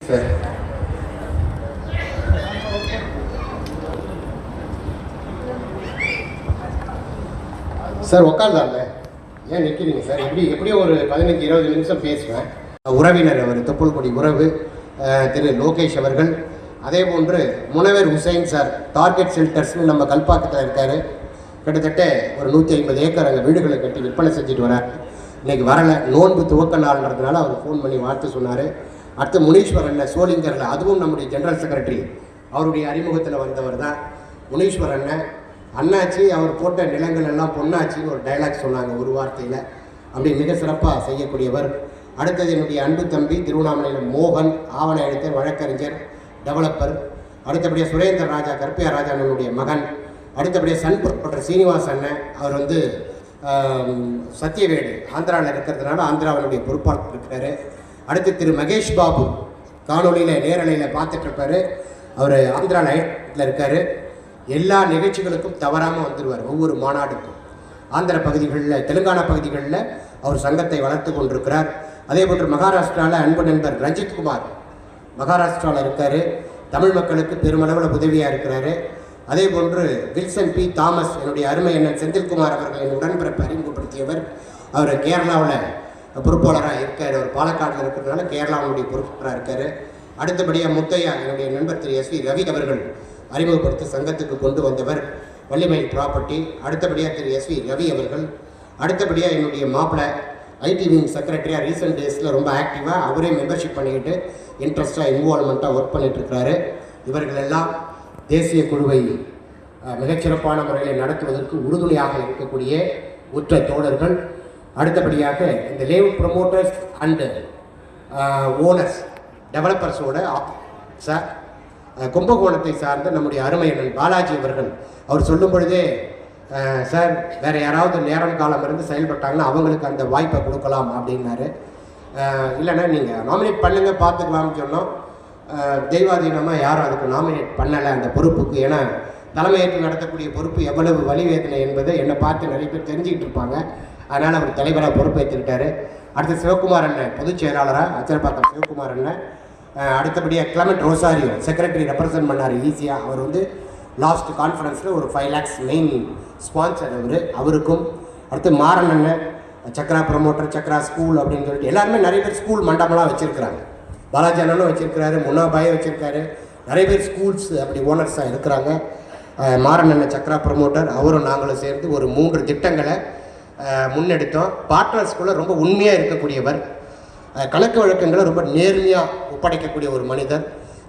Sir sir உட்கார்ந்தாங்க, ஏன் நிற்கிறீங்க sir? எப்படியும் ஒரு 15-20 நிமிஷம் பேசுவேன். உறவினர் அவர் தொப்புள்கொடி உறவு திரு லோகேஷ் அவர்கள், அதே போன்று முனைவர் ஹுசைன் சார் டார்கெட் ஷெல்டர்ஸ்னு நம்ம கல்பாக்கத்தில் இருக்கார். கிட்டத்தட்ட ஒரு 150 ஏக்கர் அங்கே வீடுகளை கட்டி விற்பனை செஞ்சுட்டு வரார். இன்றைக்கி வரலை, நோன்பு துவக்க நாள்ன்றதுனால அவர் ஃபோன் பண்ணி வாழ்த்து சொன்னார். அடுத்து முனீஸ்வரன் சோளிங்கரில், அதுவும் நம்முடைய ஜெனரல் செக்ரட்டரி அவருடைய அறிமுகத்தில் வந்தவர் தான் முனீஸ்வரன் அண்ணாச்சி. அவர் போட்ட நிலங்கள் எல்லாம் பொன்னாச்சின்னு ஒரு டைலாக் சொன்னாங்க ஒரு வார்த்தையில். அப்படி மிக சிறப்பாக செய்யக்கூடியவர். அடுத்தது என்னுடைய அன்பு தம்பி திருவண்ணாமலையில் மோகன், ஆவண எழுத்தர், வழக்கறிஞர், டெவலப்பர். அடுத்தபடியாக சுரேந்தர் ராஜா, கருப்பையா ராஜானுடைய மகன். அடுத்தபடியாக சன்புர் சீனிவாஸ் அண்ணன், அவர் சத்தியவேடு ஆந்திராவில் இருக்கிறதுனால ஆந்திராவினுடைய பொறுப்பாளர் இருக்கிறாரு. அடுத்து திரு மகேஷ் பாபு, காணொலியில் நேரலையில் பார்த்துட்டு இருப்பார். அவர் ஆந்திரா லைட்டில் இருக்கார். எல்லா நிகழ்ச்சிகளுக்கும் தவறாமல் வந்துடுவார். ஒவ்வொரு மாநாடுக்கும் ஆந்திர பகுதிகளில், தெலுங்கானா பகுதிகளில் அவர் சங்கத்தை வளர்த்து கொண்டிருக்கிறார். அதே போன்று மகாராஷ்டிராவில் அன்பு நண்பர் ரஞ்சித் குமார் மகாராஷ்டிராவில் இருக்கார். தமிழ் மக்களுக்கு பெருமளவில் உதவியாக இருக்கிறாரு. அதே போன்று வில்சன் பி தாமஸ், என்னுடைய அருமை அண்ணன் செந்தில்குமார் அவர்களின் உடன்பிறப்பு அறிமுகப்படுத்தியவர். அவர் கேரளாவில் பொறுப்பாளராக இருக்கார். அவர் பாலக்காட்டில் இருக்கிறதுனால கேரளாவுடைய பொறுப்பாளராக இருக்கார். அடுத்தபடியாக முத்தையா, என்னுடைய நண்பர் திரு எஸ் வி ரவி அவர்கள் அறிமுகப்படுத்தி சங்கத்துக்கு கொண்டு வந்தவர், வள்ளிமயில் ப்ராப்பர்ட்டி. அடுத்தபடியாக திரு எஸ் வி ரவி அவர்கள். அடுத்தபடியாக என்னுடைய மாப்பிள்ளை ஐடி விங் செக்ரட்டரியாக ரீசெண்ட் டேஸில் ரொம்ப ஆக்டிவாக அவரே மெம்பர்ஷிப் பண்ணிக்கிட்டு இன்ட்ரெஸ்டாக இன்வால்மெண்ட்டாக ஒர்க் பண்ணிகிட்ருக்கிறாரு. இவர்கள் எல்லாம் தேசிய குழுவை மிகச்சிறப்பான முறையில் நடத்துவதற்கு உறுதுணையாக இருக்கக்கூடிய உற்ற தோழர்கள். அடுத்தபடியாக இந்த லேஅவுட் ப்ரொமோட்டர்ஸ் அண்டு ஓனர்ஸ் டெவலப்பர்ஸோட சார் கும்பகோணத்தை சார்ந்த நம்முடைய அருமை அண்ணன் பாலாஜி அவர்கள், அவர் சொல்லும் பொழுதே சார் வேறு யாராவது நேரம் காலம் இருந்து செயல்பட்டாங்கன்னா அவங்களுக்கு அந்த வாய்ப்பை கொடுக்கலாம் அப்படின்னாரு. இல்லைன்னா நீங்கள் நாமினேட் பண்ணுங்கள் பார்த்துக்கலாம்னு சொன்னோம். தெய்வாதீனமாக யாரும் அதுக்கு நாமினேட் பண்ணலை அந்த பொறுப்புக்கு. ஏன்னா தலைமையேற்று நடத்தக்கூடிய பொறுப்பு எவ்வளவு வலிவேதனை என்பதை என்னை பார்த்து நிறைய பேர் தெரிஞ்சுக்கிட்டு இருப்பாங்க. அதனால் அவர் தலைவராக பொறுப்பேற்றுக்கிட்டார். அடுத்து சிவகுமார் அண்ணன் பொதுச் செயலாளராக அச்சரப்பாக்கம் சிவகுமார் அண்ணன். அடுத்தபடியாக கிளமெண்ட் ரோசாரியோ செக்ரட்டரி ரெப்ரசன்ட் பண்ணார் ஈஸியாக. அவர் லாஸ்ட் கான்ஃபரன்ஸில் ஒரு 5 lakhs மெயின் ஸ்பான்சர் அவருக்கும். அடுத்து மாறன் அண்ணன் சக்ரா ப்ரமோட்டர், சக்ரா ஸ்கூல் அப்படின்னு சொல்லிட்டு எல்லாருமே நிறைய பேர் ஸ்கூல் மண்டபம்லாம் வச்சுருக்கிறாங்க. பாலாஜி அண்ணனும் வச்சுருக்கிறாரு, முன்னாபாயே வச்சுருக்காரு. நிறைய பேர் ஸ்கூல்ஸ் அப்படி ஓனர்ஸாக இருக்கிறாங்க. மாறன் அண்ணன் சக்ரா ப்ரமோட்டர், அவரும் நாங்களும் சேர்ந்து ஒரு 3 திட்டங்களை முன்னெடுத்தோம். பார்ட்னர்ஸ்குள்ளே ரொம்ப உண்மையாக இருக்கக்கூடியவர், கணக்கு வழக்கங்களை ரொம்ப நேர்மையாக ஒப்படைக்கக்கூடிய ஒரு மனிதர்,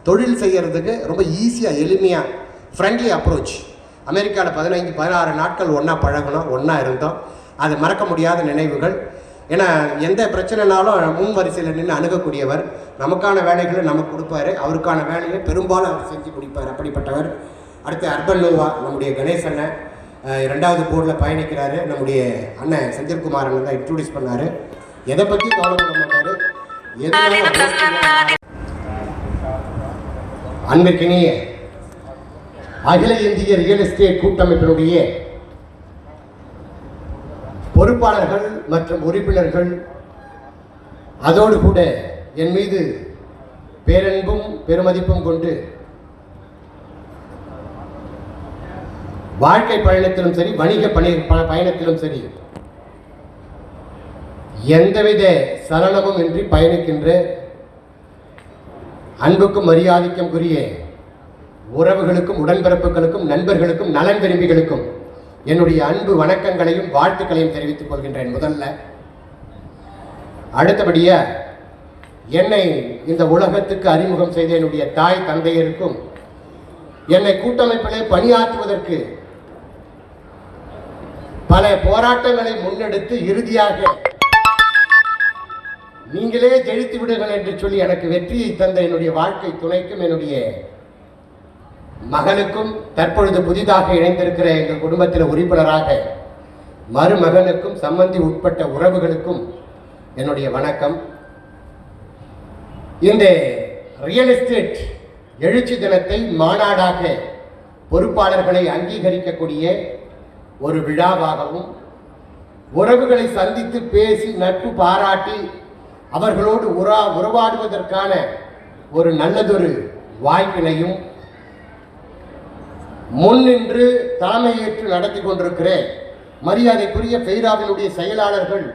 தொழில் செய்கிறதுக்கு ரொம்ப ஈஸியாக எளிமையாக ஃப்ரெண்ட்லி அப்ரோச். அமெரிக்காவில் 15-16 நாட்கள் ஒன்றா பழகணும், ஒன்றா இருந்தோம். அது மறக்க முடியாத நினைவுகள். ஏன்னா எந்த பிரச்சனைனாலும் முன் வரிசையில் நின்று அணுகக்கூடியவர். நமக்கான வேலைகளை நமக்கு கொடுப்பாரு, அவருக்கான வேலையை பெரும்பாலும் அவர் செஞ்சு கொடுப்பார். அப்படிப்பட்டவர். அடுத்து அர்பன் நோவா நம்முடைய கணேசன் 2வது போர்டில் பயணிக்கிறாரு. நம்முடைய அண்ணன் செந்தில்குமார் அண்ணன் தான் இன்ட்ரோடியூஸ் பண்ணார். எதை பற்றி கவலைப்பட மாட்டார். அன்பிற்கினிய அகில இந்திய ரியல் எஸ்டேட் கூட்டமைப்பினுடைய பொறுப்பாளர்கள் மற்றும் உறுப்பினர்கள், அதோடு கூட என் மீது பேரன்பும் பெருமதிப்பும் கொண்டு வாழ்க்கை பயணத்திலும் சரி, வணிக பயணத்திலும் சரி எந்தவித சலனமும் இன்றி பயணிக்கின்ற அன்புக்கும் மரியாதைக்கும் உரிய உறவுகளுக்கும், உடன்பிறப்புகளுக்கும், நண்பர்களுக்கும், நலன் விரும்பிகளுக்கும் என்னுடைய அன்பு வணக்கங்களையும் வாழ்த்துக்களையும் தெரிவித்துக் கொள்கின்றேன் முதல்ல. அடுத்தபடியா என்னை இந்த உலகத்துக்கு அறிமுகம் செய்த என்னுடைய தாய் தந்தையருக்கும், என்னை கூட்டமைப்பிலே பணியாற்றுவதற்கு பல போராட்டங்களை முன்னெடுத்து இறுதியாக நீங்களே ஜெயித்து விடுங்கள் என்று சொல்லி எனக்கு வெற்றியை தந்த என்னுடைய வாழ்க்கை துணைக்கும், என்னுடைய மகனுக்கும், தற்பொழுது புதிதாக இணைந்திருக்கிற எங்கள் குடும்பத்தில் உறுப்பினராக மருமகனுக்கும், சம்பந்தி உட்பட்ட உறவுகளுக்கும் என்னுடைய வணக்கம். இந்த ரியல் எஸ்டேட் எழுச்சி தினத்தை மாநாடாக பொறுப்பாளர்களை அங்கீகரிக்கக்கூடிய ஒரு விழாவாகவும், உறவுகளை சந்தித்து பேசி நட்பு பாராட்டி அவர்களோடு உறவாடுவதற்கான ஒரு நல்லதொரு வாய்ப்பினையும் முன்னின்று தலைமையேற்று நடத்தி கொண்டிருக்கிற மரியாதைக்குரிய பெய்ராவினுடைய செயலாளர்கள்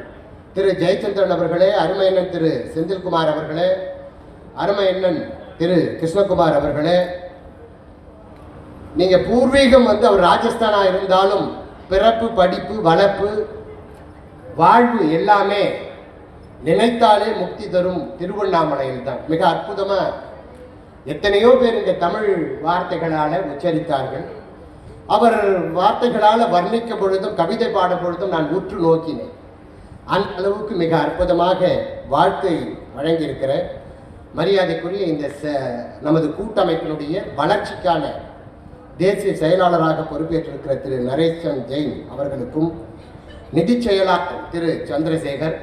திரு ஜெயச்சந்திரன் அவர்களே, அருமையண்ணன் திரு செந்தில்குமார் அவர்களே, அருமையண்ணன் திரு கிருஷ்ணகுமார் அவர்களே, நீங்க பூர்வீகம் அவர் ராஜஸ்தானா இருந்தாலும் பிறப்பு, படிப்பு, வளர்ப்பு, வாழ்வு எல்லாமே நினைத்தாலே முக்தி தரும் திருவண்ணாமலையில் தான். மிக அற்புதமா எத்தனையோ பேர் இந்த தமிழ் வார்த்தைகளால உச்சரித்தார்கள். அவர் வார்த்தைகளால் வர்ணிக்க பொழுதும் கவிதை பாடும் பொழுதும் நான் உற்று நோக்கினேன். அந்த அளவுக்கு மிக அற்புதமாக வாழ்க்கை வழங்கியிருக்கிற மரியாதைக்குரிய இந்த நமது கூட்டமைப்பினுடைய வளர்ச்சிக்கான தேசிய செயலாளராக பொறுப்பேற்றிருக்கிற திரு நரேசன் ஜெயின் அவர்களுக்கும், நிதி செயலாளர் திரு சந்திரசேகர்,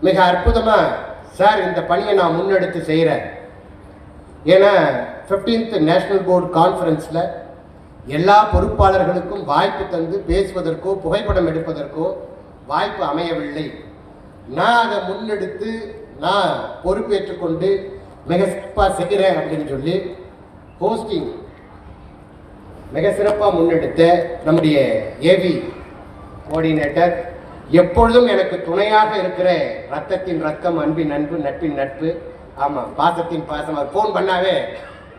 மிக அற்புதமா சார் இந்த பணியை நான் முன்னெடுத்து செய்கிறேன். ஏன்னா 15th நேஷனல் போர்டு கான்ஃபரன்ஸில் எல்லா பொறுப்பாளர்களுக்கும் வாய்ப்பு தந்து பேசுவதற்கோ புகைப்படம் எடுப்பதற்கோ வாய்ப்பு அமையவில்லை. நான் அதை முன்னெடுத்து நான் பொறுப்பேற்றுக்கொண்டு மிக சிறப்பாக செய்கிறேன் அப்படின்னு சொல்லி போஸ்டிங் மிக சிறப்பாக முன்னெடுத்த நம்முடைய ஏவி கோஆர்டினேட்டர், எப்பொழுதும் எனக்கு துணையாக இருக்கிற ரத்தத்தின் ரத்தம், அன்பின் அன்பு, நட்பின் நட்பு, ஆமாம் பாசத்தின் பாசம், அவர் ஃபோன் பண்ணாவே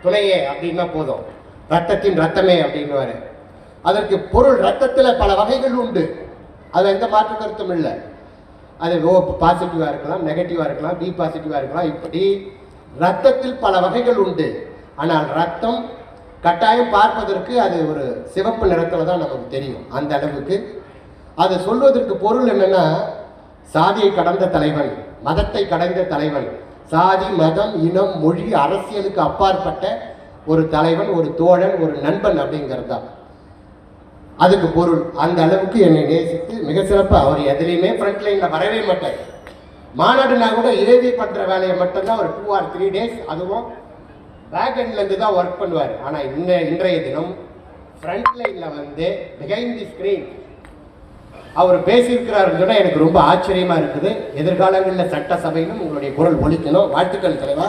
துணையே அப்படின்னா போதும், ரத்தத்தின் ரத்தமே அப்படின்னு. அதற்கு பொருள் ரத்தத்தில் பல வகைகள் உண்டு, அது எந்த மாற்று கருத்தும் இல்லை. அது ஓ பாசிட்டிவாக இருக்கலாம், நெகட்டிவாக இருக்கலாம், பி பாசிட்டிவாக இருக்கலாம், இப்படி ரத்தத்தில் பல வகைகள் உண்டு. ஆனால் ரத்தம் கட்டாயம் பார்ப்பதற்கு அது ஒரு சிவப்பு நிறத்தில் தான் நமக்கு தெரியும். அந்த அளவுக்கு அது சொல்வதற்கு பொருள் என்னன்னா, சாதியை கடந்த தலைவன், மதத்தை கடந்த தலைவன், சாதி, மதம், இனம், மொழி, அரசியலுக்கு அப்பாற்பட்ட ஒரு தலைவன், ஒரு தோழன், ஒரு நண்பன் அப்படிங்கிறது தான் அதுக்கு பொருள். அந்த அளவுக்கு என்னை நேசித்து மிக சிறப்பாக அவர் எதுலையுமே ஃப்ரண்ட் லைனில் வரவே மாட்டார். மாநாடுனா கூட ஏவி பண்ணுற வேலையை மட்டும்தான் ஒரு 2 or 3 days, அதுவும் பேக் எண்ட்லேருந்து தான் ஒர்க் பண்ணுவார். ஆனால் இன்றைய தினம் ஃப்ரண்ட் லைனில் பிஹைண்ட் தி ஸ்க்ரீன் அவர் பேசியிருக்கிறாருன்னு சொன்னால் எனக்கு ரொம்ப ஆச்சரியமாக இருக்குது. எதிர்காலங்களில் சட்டசபையிலும் உங்களுடைய குரல் ஒலிக்கணும். வாழ்த்துக்கள் தலைவா.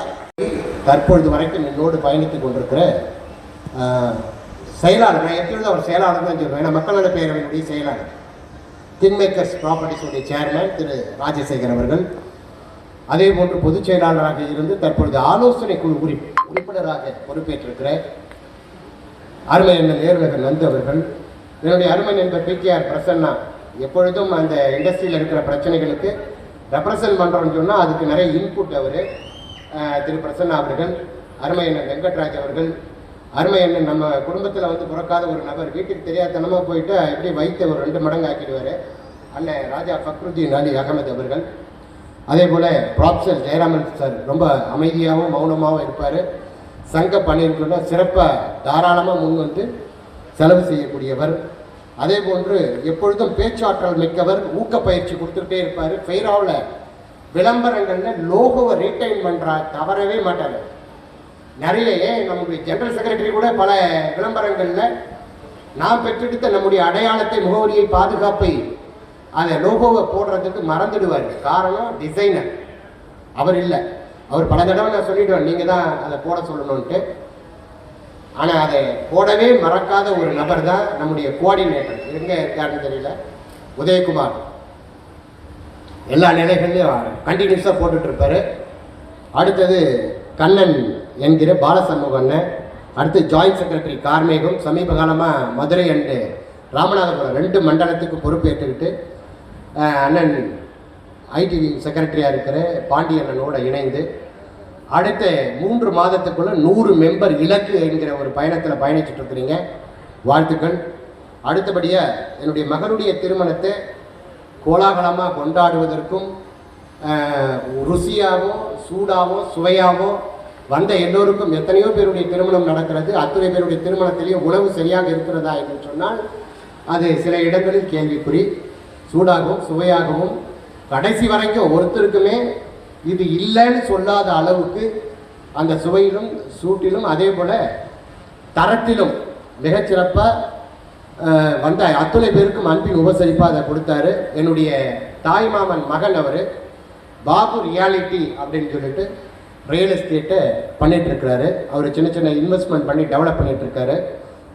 தற்பொழுது வரைக்கும் என்னோடு பயணித்துக் கொண்டிருக்கிற செயலாளர், நான் எப்பொழுதும் அவர் செயலாளர் தான் சொல்லுவேன், ஏன்னா மக்கள் நல பேரவையினுடைய செயலாளர், கிங்மேக்கர்ஸ் ப்ராப்பர்ட்டிஸுடைய சேர்மன் திரு ராஜசேகர் அவர்கள், அதே போன்று பொதுச் செயலாளராக இருந்து தற்பொழுது ஆலோசனை குழு உறுப்பினராக பொறுப்பேற்றிருக்கிற அருமை அண்ணன் நேருநகர் நந்து அவர்கள், என்னுடைய அருமை நண்பர் PKR பிரசன்னா, எப்பொழுதும் அந்த இண்டஸ்ட்ரியில் இருக்கிற பிரச்சனைகளுக்கு ரெப்ரசன்ட் பண்ணுறோன்னு சொன்னால் அதுக்கு நிறைய இன்புட் அவர் திரு பிரசன்னா அவர்கள், அருமை அண்ணன் வெங்கட்ராஜ் அவர்கள், அருமை அண்ணன் நம்ம குடும்பத்தில் பிறக்காத ஒரு நபர், வீட்டுக்கு தெரியாதனமாக போயிட்டு எப்படி வைத்த ஒரு 2 மடங்கு ஆக்கிடுவார் அண்ணன் ராஜா ஃபக்ருதீன் அலி அகமது அவர்கள், அதே போல் ப்ராப்சர் ஜெயராமன் சார் ரொம்ப அமைதியாகவும் மௌனமாகவும் இருப்பார். சங்க பணியிற்குள்ள சிறப்பாக தாராளமாக முன் செலவு செய்யக்கூடியவர். அதே போன்று எப்பொழுதும் பேச்சாற்றல் மிக்கவர், ஊக்கப்பயிற்சி கொடுத்துக்கிட்டே இருப்பார். ஃபெய்ராவில் விளம்பரங்களில் லோகோவை ரீட்டைன் பண்ணுறா தவறவே மாட்டார். நிறைய நம்முடைய ஜெனரல் செக்ரட்டரி கூட பல விளம்பரங்களில் நாம் பெற்றெடுத்த நம்முடைய அடையாளத்தை, முகவரியை, பாதுகாப்பை, அந்த லோகோவை போடுறதுக்கு மறந்துடுவார். காரணம் டிசைனர் அவர் இல்லை. அவர் பல தடவை நான் சொல்லிடுவேன் நீங்கள் தான் அதை போட சொல்லணும்ன்ட்டு. ஆனால் அதை போடவே மறக்காத ஒரு நபர் தான் நம்முடைய கோஆர்டினேட்டர். எங்கே இருக்காருன்னு தெரியல, உதயகுமார். எல்லா நிலைகள்லையும் கண்டினியூஸாக போட்டுட்ருப்பார். அடுத்தது கண்ணன் என்கிற பாலசண்முகன், அடுத்து ஜாயின்ட் செக்ரட்டரி கார்மேகம், சமீப காலமாக மதுரை அண்டு ராமநாதபுரம் 2 மண்டலத்துக்கு பொறுப்பேற்றுக்கிட்டு அண்ணன் ஐடி செக்ரட்டரியாக இருக்கிற பாண்டியண்ணனோடு இணைந்து அடுத்த 3 மாதத்துக்குள்ளே 100 மெம்பர் இலக்கு என்கிற ஒரு பயணத்தில் பயணிச்சுட்டு இருக்கிறீங்க. வாழ்த்துக்கள். அடுத்தபடியாக என்னுடைய மகனுடைய திருமணத்தை கோலாகலமாக கொண்டாடுவதற்கும் ருசியாகவும் சூடாகவும் சுவையாகவும் வந்த எல்லோருக்கும், எத்தனையோ பேருடைய திருமணம் நடக்கிறது, அத்தனை பேருடைய திருமணத்திலேயும் உணவு சரியாக இருக்கிறதா என்று சொன்னால் அது சில இடங்களில் கேள்விக்குறி. சூடாகவும் சுவையாகவும் கடைசி வரைக்கும் ஒருத்தருக்குமே இது இல்லைன்னு சொல்லாத அளவுக்கு அந்த சுவையிலும் சூட்டிலும் அதே போல் தரத்திலும் மிகச்சிறப்பாக வந்த அத்துணை பேருக்கும் அன்பின் உபசரிப்பாக அதை கொடுத்தாரு. என்னுடைய தாய் மாமன் மகன் அவர் பாபு ரியாலிட்டி அப்படின்னு சொல்லிட்டு ரியல் எஸ்டேட்டை பண்ணிகிட்ருக்கிறாரு. அவர் சின்ன சின்ன இன்வெஸ்ட்மெண்ட் பண்ணி டெவலப் பண்ணிகிட்ருக்காரு.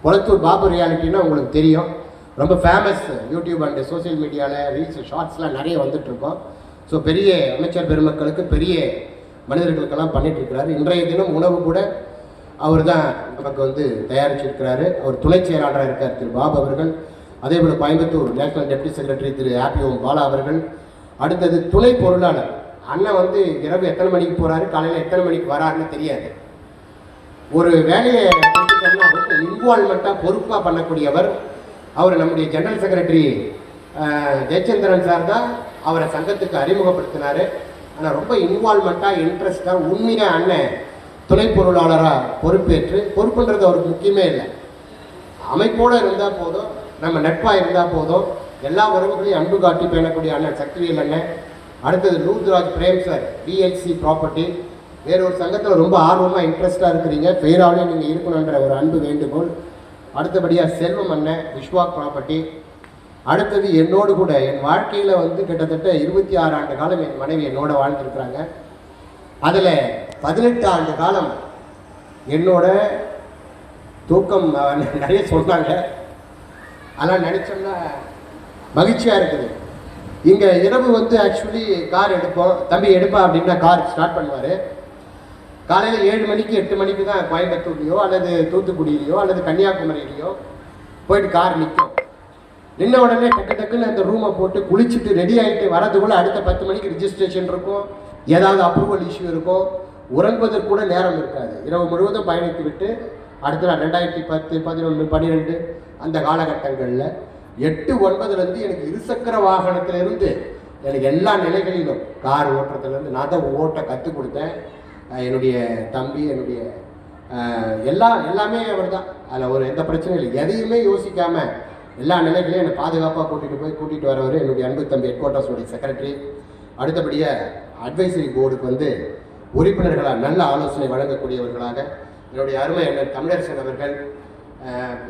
கொளத்தூர் பாபு ரியாலிட்டின்னா உங்களுக்கு தெரியும், ரொம்ப ஃபேமஸ். யூடியூப் அண்டு சோசியல் மீடியாவில் ரீல்ஸ் ஷார்ட்ஸ்லாம் நிறைய வந்துட்டுருக்கோம். ஸோ பெரிய அமைச்சர் பெருமக்களுக்கு, பெரிய மனிதர்களுக்கெல்லாம் பண்ணிகிட்ருக்கிறாரு. இன்றைய தினம் உணவு கூட அவர் தான் நமக்கு வந்து தயாரிச்சிருக்கிறாரு. அவர் துணை செயலாளராக இருக்கார் திரு பாபு அவர்கள். அதே போல் கோயம்புத்தூர் நேஷனல் டெப்டி செக்ரட்டரி திரு ஹாப்பி ஓம் பாலா அவர்கள். அடுத்தது துணை பொருளாளர் அண்ணன் வந்து இரவு எத்தனை மணிக்கு போகிறாரு, காலையில் எத்தனை மணிக்கு வராருன்னு தெரியாது. ஒரு வேலையை இன்வால்மெண்ட்டாக பொறுப்பாக பண்ணக்கூடியவர் அவர். நம்முடைய ஜெனரல் செக்ரட்டரி ஜெயச்சந்திரன் சார் தான் அவரை சங்கத்துக்கு அறிமுகப்படுத்தினார். ஆனால் ரொம்ப இன்வால்மெண்ட்டாக, இன்ட்ரெஸ்டாக, உண்மையாக அண்ணன் துணை பொருளாளராக பொறுப்பேற்று, பொறுப்புன்றது அவருக்கு முக்கியமே இல்லை, அமைப்போடு இருந்தால் போதும், நம்ம நட்பாக இருந்தால் போதும், எல்லா உறவுகளையும் அன்பு காட்டி பேணக்கூடிய அண்ணன் சக்திவேல் அண்ணன். அடுத்தது லூத்ராஜ் பிரேம் சார், பிஎல்சி ப்ராப்பர்ட்டி. வேறொரு சங்கத்தில் ரொம்ப ஆர்வமாக இன்ட்ரெஸ்டாக இருக்கிறீங்க, பெயராலே நீங்கள் இருக்கணுன்ற ஒரு அன்பு வேண்டுகோள். அடுத்தபடியாக செல்வம் அண்ணன், விஸ்வாக் ப்ராப்பர்ட்டி. அடுத்தது என்னோடு கூட என் வாழ்க்கையில் வந்து கிட்டத்தட்ட 26 ஆண்டு காலம் என் மனைவி என்னோட வாழ்ந்துருக்குறாங்க. அதில் 18 ஆண்டு காலம் என்னோட தூக்கம் நிறைய சொன்னாங்க. அதெல்லாம் நினச்சோம்னா மகிழ்ச்சியாக இருக்குது. இங்கே இரவு வந்து ஆக்சுவலி கார் எடுப்போம், தம்பி எடுப்பா அப்படின்னா கார் ஸ்டார்ட் பண்ணுவார். காலையில் 7 மணிக்கு 8 மணிக்கு தான் கோயம்புத்தூர்லையோ அல்லது தூத்துக்குடியிலையோ அல்லது கன்னியாகுமரியிலையோ போயிட்டு கார் நிற்கும். நின்ன உடனே டக்கு டக்குன்னு அந்த ரூமை போட்டு குளிச்சுட்டு ரெடி ஆகிட்டு வரதுக்குள்ளே அடுத்த 10 மணிக்கு ரிஜிஸ்ட்ரேஷன் இருக்கும், ஏதாவது அப்ரூவல் இஷ்யூ இருக்கும், உறங்குவதற்கு கூட நேரம் இருக்காது. இரவு முழுவதும் பயணித்து விட்டு அடுத்த 2010, 11, 12 அந்த காலகட்டங்களில் 8, 9லேருந்து எனக்கு இருசக்கர வாகனத்திலிருந்து எனக்கு எல்லா நிலைகளிலும் கார் ஓட்டுறதுலேருந்து நான் தான் ஓட்ட கற்றுக் கொடுத்தேன். என்னுடைய தம்பி, என்னுடைய எல்லாமே அவர் தான். அதில் ஒரு எந்த பிரச்சனையும் இல்லை. எதையுமே யோசிக்காமல் எல்லா நிலைகளையும் என்னை பாதுகாப்பாக கூட்டிகிட்டு வரவர் என்னுடைய அன்பு தம்பி ஹெட் குவார்ட்டர்ஸுடைய செக்ரட்டரி. அடுத்தபடியாக அட்வைசரி போர்டுக்கு வந்து உறுப்பினர்களாக நல்ல ஆலோசனை வழங்கக்கூடியவர்களாக என்னுடைய அருமை அண்ணன் தமிழரசன் அவர்கள்.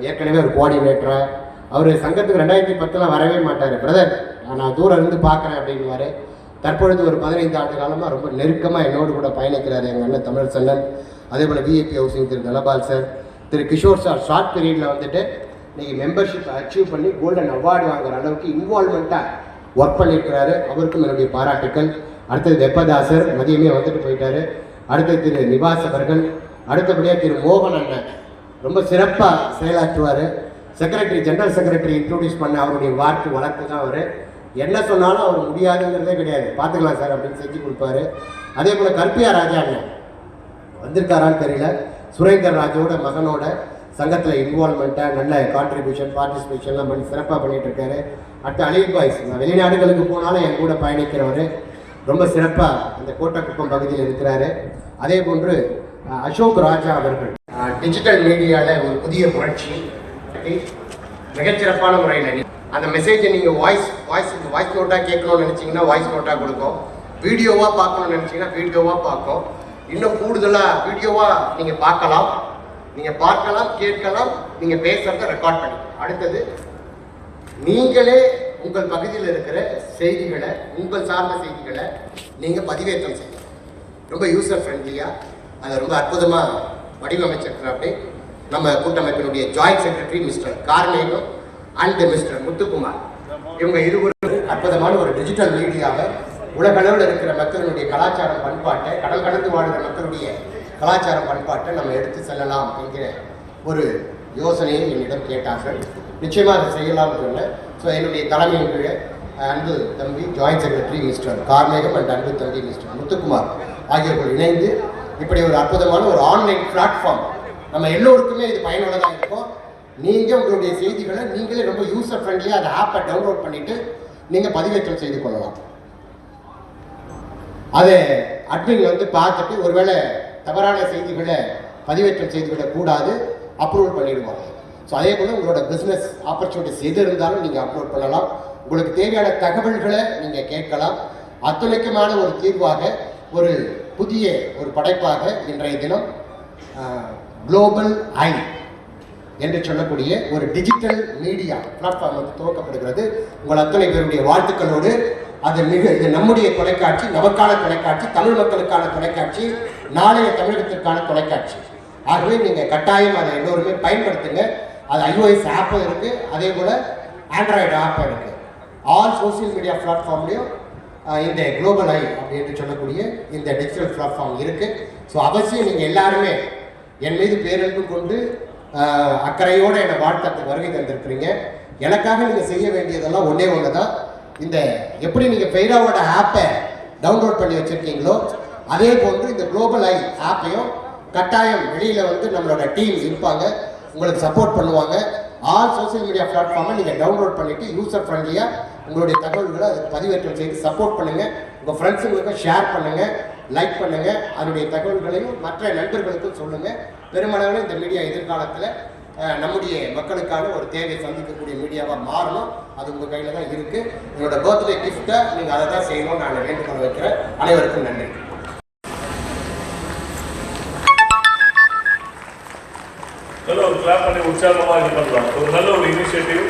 ஏற்கனவே ஒரு கோஆர்டினேட்டராக அவர் சங்கத்துக்கு 2010 வரவே மாட்டார். பிரதர் நான் தூரம் இருந்து பார்க்குறேன் அப்படின்வார். தற்பொழுது ஒரு 15 ஆண்டு காலமாக ரொம்ப நெருக்கமாக என்னோடு கூட பயணிக்கிறார் எங்கள் அண்ணன் தமிழரசன். அதே போல் விஐபி ஹவுசிங் திரு தனபால் சார், திரு கிஷோர் சார் ஷார்ட் பீரியடில் வந்துட்டு இன்றைக்கி மெம்பர்ஷிப் அச்சீவ் பண்ணி கோல்டன் அவார்டு வாங்குற அளவுக்கு இன்வால்மெண்ட்டாக ஒர்க் பண்ணியிருக்கிறாரு. அவருக்கும் என்னுடைய பாராட்டுக்கள். அடுத்தது வெப்பதாசர் மதியமே வந்துட்டு போயிட்டார். அடுத்தது திரு நிவாஸ் அவர்கள். அடுத்தபடியாக திரு மோகன் அண்ணன் ரொம்ப சிறப்பாக செயலாற்றுவார். செக்ரட்டரி, ஜெனரல் செக்ரட்டரி இன்ட்ரோடியூஸ் பண்ண அவருடைய வார்த்தை வழக்கு தான் அவர். என்ன சொன்னாலும் அவர் முடியாதுங்கிறதே கிடையாது, பார்த்துக்கலாம் சார் அப்படின்னு செஞ்சு கொடுப்பாரு. அதே போல் கற்பியா ராஜா அண்ணன் வந்திருக்காரான்னு தெரியல, சுரேந்தர் ராஜோட மகனோட சங்கத்தில் இன்வால்மெண்ட்டாக நல்ல கான்ட்ரிபியூஷன், பார்ட்டிசிபேஷன்லாம் பண்ணி சிறப்பாக பண்ணிகிட்டு இருக்காரு. அடுத்து அலில் பாய்ஸ், நான் வெளிநாடுகளுக்கு போனாலும் என் கூட பயணிக்கிறவர், ரொம்ப சிறப்பாக அந்த கோட்டக்குப்பம் பகுதியில் இருக்கிறாரு. அதே போன்று அசோக் ராஜா அவர்கள் டிஜிட்டல் மீடியாவில் ஒரு புதிய புரட்சி மிகச்சிறப்பான முறையில் அந்த மெசேஜை நீங்கள் வாய்ஸ் நோட்டாக கேட்கணும்னு நினச்சிங்கன்னா வாய்ஸ் நோட்டாக கொடுக்கும், வீடியோவாக பார்க்கணும்னு நினச்சிங்கன்னா வீடியோவாக பார்க்கும். இன்னும் கூடுதலாக வீடியோவாக நீங்கள் பார்க்கலாம், கேட்கலாம், நீங்கள் பேசுகிறத ரெக்கார்ட் பண்ணிக்கலாம். அடுத்தது நீங்களே உங்கள் பகுதியில் இருக்கிற செய்திகளை, உங்கள் சார்ந்த செய்திகளை நீங்கள் பதிவேற்றம் செய்யலாம். ரொம்ப யூசர் ஃப்ரெண்ட்லியாக அதை ரொம்ப அற்புதமாக வடிவமைச்சிருக்கிறாப்படி நம்ம கூட்டமைப்பினுடைய joint secretary mister Karmegam and mister Muthukumar. இவங்க இருவரும் அற்புதமான ஒரு டிஜிட்டல் மீடியாவை உலகளவில் இருக்கிற மக்களுடைய கலாச்சாரம் பண்பாட்டை, கடல் கடந்து வாழ்கிற மக்களுடைய கலாச்சாரம் பண்பாட்டை நம்ம எடுத்து செல்லலாம் என்கிற ஒரு யோசனையை என்னிடம் கேட்டார்கள். நிச்சயமாக அதை செய்யலாம்னு சொன்னேன். ஸோ என்னுடைய தலைமையின் கீழே அன்பு தம்பி joint secretary mister Karmegam and அன்பு தம்பி மிஸ்டர் முத்துக்குமார் ஆகியோர்கள் இணைந்து இப்படி ஒரு அற்புதமான ஒரு ஆன்லைன் பிளாட்ஃபார்ம் நம்ம எல்லோருக்குமே இது பயனுள்ளதாக இருக்கும். நீங்கள் உங்களுடைய செய்திகளை நீங்களே ரொம்ப யூசர் ஃப்ரெண்ட்லியாக அந்த ஆப்பை டவுன்லோட் பண்ணிவிட்டு நீங்கள் பதிவேற்றம் செய்து கொள்ளலாம். அதை அட்மின் வந்து பார்த்துட்டு ஒருவேளை தவறான செய்திகளை பதிவேற்றம் செய்துவிடக்கூடாது, அப்ரூவல் பண்ணிடுவாங்க. ஸோ அதே போல் உங்களோட பிஸ்னஸ் ஆப்பர்ச்சுனிட்டிஸ் எது இருந்தாலும் நீங்கள் அப்லோட் பண்ணலாம். உங்களுக்கு தேவையான தகவல்களை நீங்கள் கேட்கலாம். அத்துணைக்கமான ஒரு தீர்வாக, ஒரு புதிய ஒரு படைப்பாக இன்றைய தினம் குளோபல் ஐ என்று சொல்லக்கூடிய ஒரு டிஜிட்டல் மீடியா பிளாட்ஃபார்ம் வந்து துவக்கப்படுகிறது. உங்கள் அத்தனை பேருடைய வாழ்த்துக்களோடு இது நம்முடைய தொலைக்காட்சி, நமக்கான தொலைக்காட்சி, தமிழ் மக்களுக்கான தொலைக்காட்சி, நாளைய தமிழகத்திற்கான தொலைக்காட்சி. ஆகவே நீங்கள் கட்டாயம் அதை எல்லோருமே பயன்படுத்துங்க. அது iOS ஆப்பும் இருக்குது, அதே போல் ஆண்ட்ராய்டு ஆப்பும் இருக்குது. ஆல் சோசியல் மீடியா பிளாட்ஃபார்ம்லேயும் இந்த குளோபல் ஐ அப்படின்னு சொல்லக்கூடிய இந்த டிஜிட்டல் பிளாட்ஃபார்ம் இருக்குது. ஸோ அவசியம் நீங்கள் எல்லாருமே என் மீது பேரன்பு கொண்டு அக்கறையோடு என்னை வாழ்த்தத்துக்கு வருகை தந்திருக்கிறீங்க. எனக்காக நீங்கள் செய்ய வேண்டியதெல்லாம் ஒன்றே ஒன்று தான். இந்த எப்படி நீங்கள் பெய்ராவோட ஆப்பை டவுன்லோட் பண்ணி வச்சுருக்கீங்களோ அதே போன்று இந்த குளோபல் ஐ ஆப்பையும் கட்டாயம் வெளியில் வந்து நம்மளோட டீம் இருப்பாங்க, உங்களுக்கு சப்போர்ட் பண்ணுவாங்க. ஆல் சோசியல் மீடியா பிளாட்ஃபார்மை நீங்கள் டவுன்லோட் பண்ணிவிட்டு யூசர் ஃப்ரெண்ட்லியாக உங்களுடைய தகவல்களை அதுக்கு பதிவேற்றம் செய்து சப்போர்ட் பண்ணுங்கள். உங்கள் ஃப்ரெண்ட்ஸுங்களுக்கு ஷேர் பண்ணுங்கள், லைக் பண்ணுங்கள். அதனுடைய தகவல்களையும் மற்ற நண்பர்களுக்கும் சொல்லுங்கள். பெருமளவில் இந்த மீடியா எதிர்காலத்தில் நம்முடைய மக்களுக்கான ஒரு தேவை சந்திக்கக்கூடிய மீடியாவாக மாறணும். அது உங்கள் கையில் தான் இருக்குது. என்னோட பர்த்டே கிஃப்ட்டை நீங்கள் அதை தான் செய்யணும்னு நான் வேண்டுகோள் வைக்கிறேன். அனைவருக்கும் நன்றி. ஒரு கிளாப் பண்ணி உற்சாகமாக இது பண்ணலாம். ஒரு நல்ல ஒரு இனிஷியேட்டிவ்.